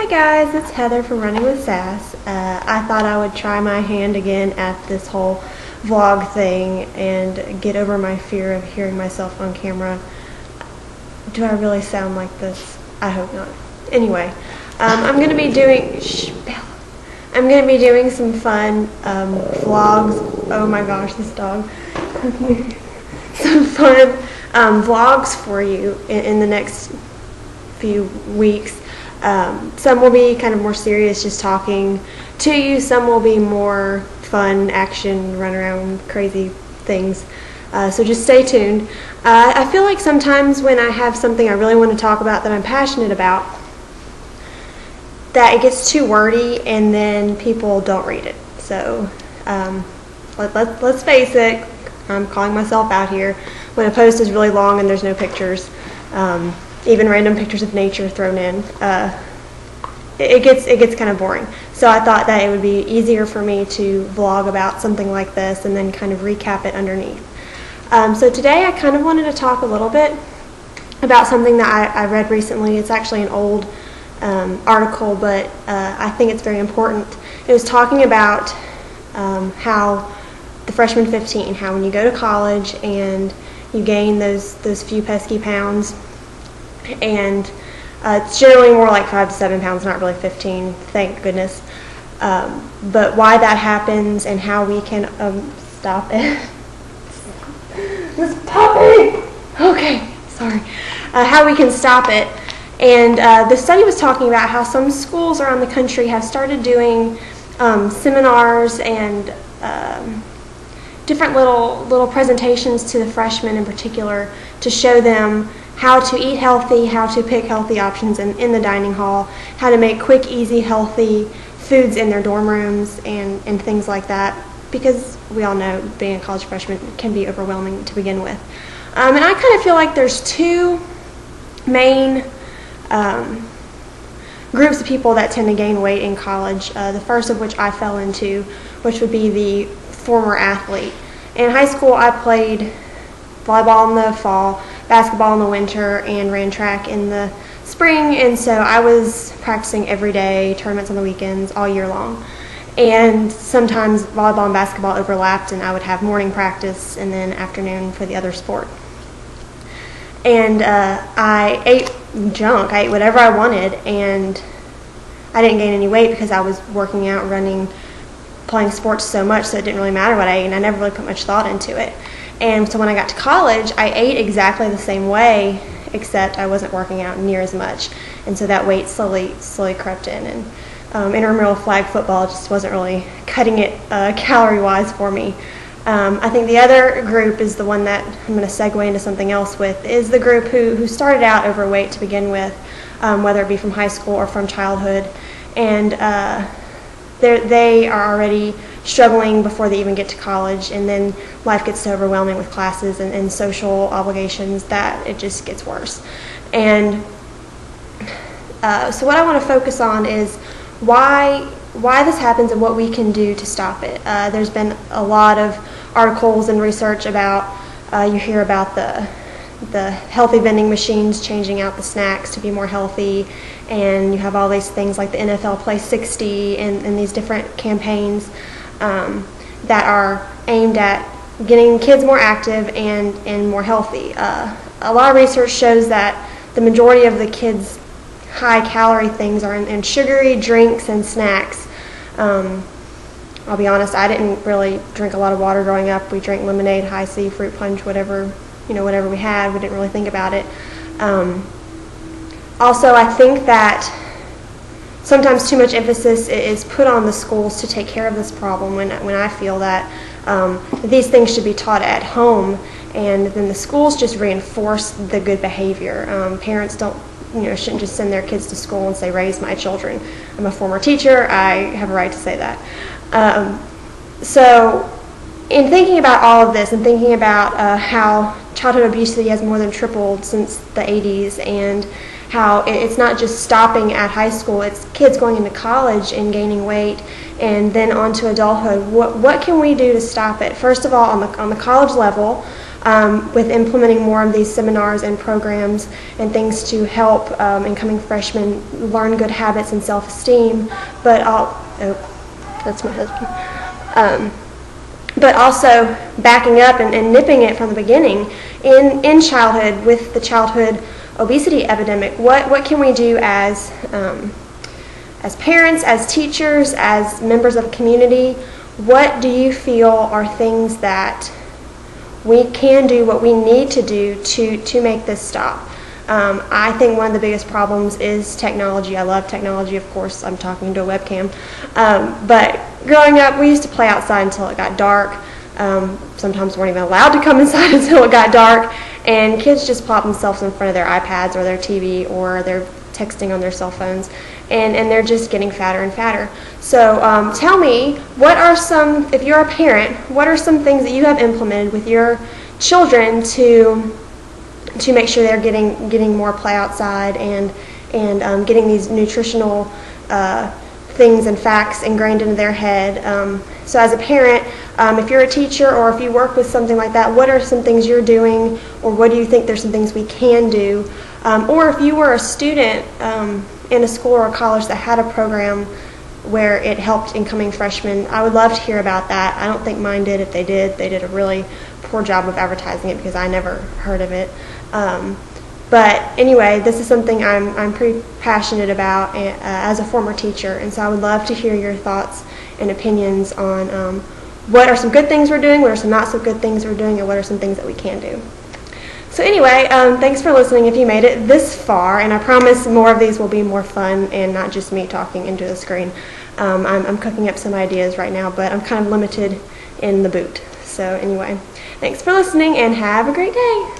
Hi guys, it's Heather from Running with Sass. I thought I would try my hand again at this whole vlog thing and get over my fear of hearing myself on camera. Do I really sound like this? I hope not. Anyway, I'm going to be doing some fun vlogs. Oh my gosh, this dog. Some fun vlogs for you in the next few weeks. Some will be kind of more serious, just talking to you. Some will be more fun, action, run around, crazy things. So just stay tuned. I feel like sometimes when I have something I really want to talk about that I'm passionate about, that it gets too wordy and then people don't read it. So let's face it, I'm calling myself out here. When a post is really long and there's no pictures, even random pictures of nature thrown in, it gets kind of boring. So I thought that it would be easier for me to vlog about something like this and then kind of recap it underneath. So today I kind of wanted to talk a little bit about something that I read recently. It's actually an old article, but I think it's very important. It was talking about how the freshman 15, how when you go to college and you gain those few pesky pounds, and it's generally more like 5 to 7 pounds, not really 15, thank goodness. But why that happens and how we can stop it. This puppy! Okay, sorry. How we can stop it. And the study was talking about how some schools around the country have started doing seminars and different little presentations to the freshmen in particular to show them how to eat healthy, how to pick healthy options in the dining hall, how to make quick, easy, healthy foods in their dorm rooms and things like that, because we all know being a college freshman can be overwhelming to begin with. And I kind of feel like there's two main groups of people that tend to gain weight in college, the first of which I fell into, which would be the former athlete. In high school, I played volleyball in the fall, basketball in the winter, and ran track in the spring, and so I was practicing every day, tournaments on the weekends, all year long. And sometimes volleyball and basketball overlapped, and I would have morning practice and then afternoon for the other sport. And I ate junk. I ate whatever I wanted, and I didn't gain any weight because I was working out, running, playing sports so much, so it didn't really matter what I ate, and I never really put much thought into it. And so when I got to college, I ate exactly the same way, except I wasn't working out near as much, and so that weight slowly crept in. And intramural flag football just wasn't really cutting it calorie-wise for me. I think the other group is the one that I'm going to segue into something else with, is the group who started out overweight to begin with, whether it be from high school or from childhood, and they are already struggling before they even get to college, and then life gets so overwhelming with classes and social obligations that it just gets worse. And so what I want to focus on is why this happens and what we can do to stop it. There's been a lot of articles and research about, you hear about the healthy vending machines changing out the snacks to be more healthy, and you have all these things like the NFL Play 60 and these different campaigns that are aimed at getting kids more active and more healthy. A lot of research shows that the majority of the kids' high-calorie things are in sugary drinks and snacks. I'll be honest, I didn't really drink a lot of water growing up. We drank lemonade, high C, fruit punch, whatever we had. We didn't really think about it. Also, I think that sometimes too much emphasis is put on the schools to take care of this problem when I feel that these things should be taught at home, and then the schools just reinforce the good behavior. Parents shouldn't just send their kids to school and say, raise my children. I'm a former teacher. I have a right to say that. So in thinking about all of this and thinking about how childhood obesity has more than tripled since the 80s, and how it's not just stopping at high school, it's kids going into college and gaining weight and then on to adulthood. What can we do to stop it? First of all, on the college level, with implementing more of these seminars and programs and things to help incoming freshmen learn good habits and self-esteem. But that's my husband. But also backing up and nipping it from the beginning in childhood with the childhood obesity epidemic. What can we do as parents, as teachers, as members of a community? What do you feel are things that we can do, what we need to do to make this stop? I think one of the biggest problems is technology. I love technology, of course. I'm talking to a webcam. But growing up, we used to play outside until it got dark. Sometimes weren't even allowed to come inside until it got dark. And kids just plop themselves in front of their iPads or their TV, or they're texting on their cell phones. And they're just getting fatter and fatter. So tell me, what are some, if you're a parent, what are some things that you have implemented with your children to make sure they're getting more play outside and getting these nutritional things and facts ingrained into their head? So as a parent, if you're a teacher or if you work with something like that, what are some things you're doing, or what do you think there's some things we can do? Or if you were a student in a school or a college that had a program where it helped incoming freshmen, I would love to hear about that. I don't think mine did. If they did a really poor job of advertising it, because I never heard of it. But anyway, this is something I'm pretty passionate about as a former teacher, and so I would love to hear your thoughts and opinions on what are some good things we're doing, what are some not so good things we're doing, and what are some things that we can do. So anyway, thanks for listening if you made it this far, and I promise more of these will be more fun and not just me talking into the screen. I'm cooking up some ideas right now, but I'm kind of limited in the boot. So anyway, thanks for listening and have a great day.